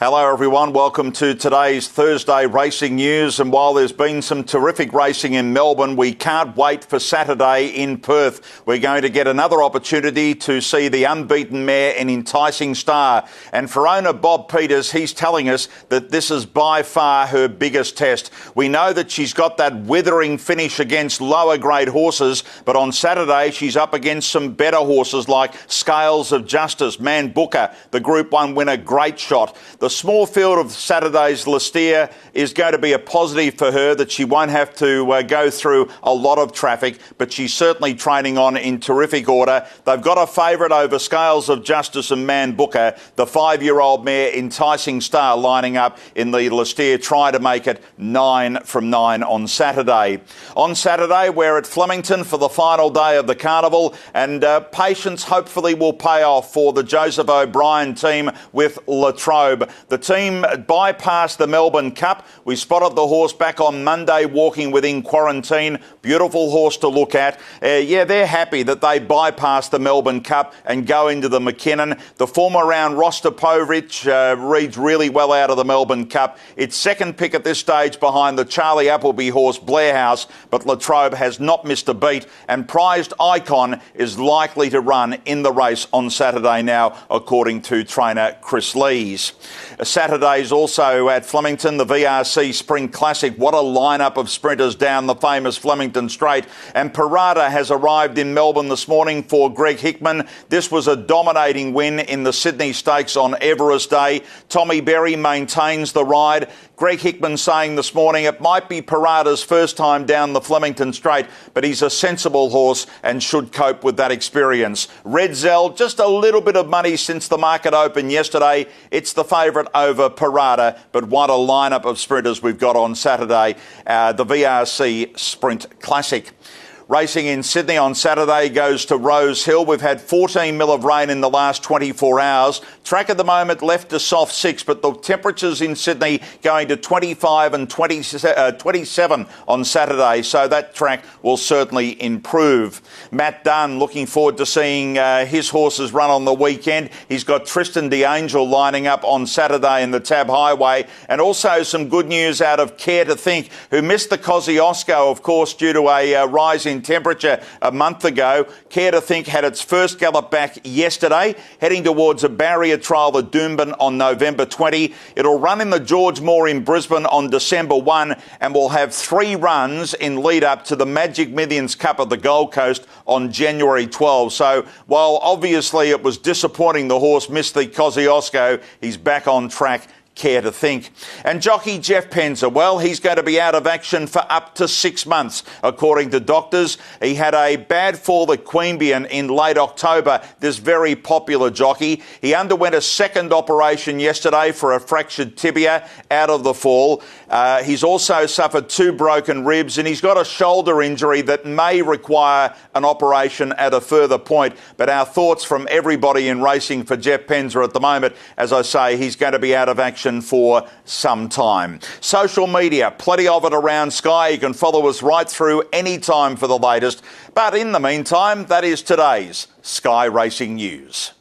Hello everyone, welcome to today's Thursday Racing News, and while there's been some terrific racing in Melbourne, we can't wait for Saturday in Perth. We're going to get another opportunity to see the unbeaten mare, An Enticing Star, and for owner Bob Peters, he's telling us that this is by far her biggest test. We know that she's got that withering finish against lower grade horses, but on Saturday she's up against some better horses like Scales of Justice, Man Booker, the Group 1 winner, Great Shot. The small field of Saturday's Listia is going to be a positive for her, that she won't have to go through a lot of traffic, but she's certainly training on in terrific order. They've got a favourite over Scales of Justice and Man Booker, the 5-year-old mare Enticing Star lining up in the Listia, trying to make it 9 from 9 on Saturday. On Saturday, we're at Flemington for the final day of the carnival, and patience hopefully will pay off for the Joseph O'Brien team with Latrobe. The team bypassed the Melbourne Cup. We spotted the horse back on Monday walking within quarantine. Beautiful horse to look at. They're happy that they bypassed the Melbourne Cup and go into the McKinnon. The former round Rostopovich reads really well out of the Melbourne Cup. It's second pick at this stage behind the Charlie Appleby horse Blair House, but Latrobe has not missed a beat, and Prized Icon is likely to run in the race on Saturday now, according to trainer Chris Lees. Saturday's also at Flemington, the VRC Spring Classic. What a lineup of sprinters down the famous Flemington Straight. And Parada has arrived in Melbourne this morning for Greg Hickman. This was a dominating win in the Sydney Stakes on Everest Day. Tommy Berry maintains the ride. Greg Hickman saying this morning it might be Parada's first time down the Flemington Straight, but he's a sensible horse and should cope with that experience. Red Zell, just a little bit of money since the market opened yesterday. It's the favourite over Parada, but what a lineup of sprinters we've got on Saturday, the VRC Sprint Classic. Racing in Sydney on Saturday goes to Rose Hill. We've had 14 mil of rain in the last 24 hours. Track at the moment left to soft 6, but the temperatures in Sydney going to 25 and 27 on Saturday, so that track will certainly improve. Matt Dunn looking forward to seeing his horses run on the weekend. He's got Tristan D'Angel lining up on Saturday in the Tab Highway, and also some good news out of Care to Think, who missed the Kosciuszko, of course, due to a rise in temperature a month ago. Care to Think had its first gallop back yesterday, heading towards a barrier trial at Doomben on November 20. It'll run in the George Moore in Brisbane on December 1 and will have 3 runs in lead up to the Magic Millions Cup at the Gold Coast on January 12. So while obviously it was disappointing the horse missed the Kosciuszko, he's back on track. Care to Think. And jockey Jeff Penza, well, he's going to be out of action for up to 6 months, according to doctors. He had a bad fall at Queanbeyan in late October, this very popular jockey. He underwent a second operation yesterday for a fractured tibia out of the fall. He's also suffered 2 broken ribs, and he's got a shoulder injury that may require an operation at a further point. But our thoughts from everybody in racing for Jeff Penza at the moment. As I say, he's going to be out of action for some time. Social media, plenty of it around Sky. You can follow us right through any time for the latest. But in the meantime, that is today's Sky Racing News.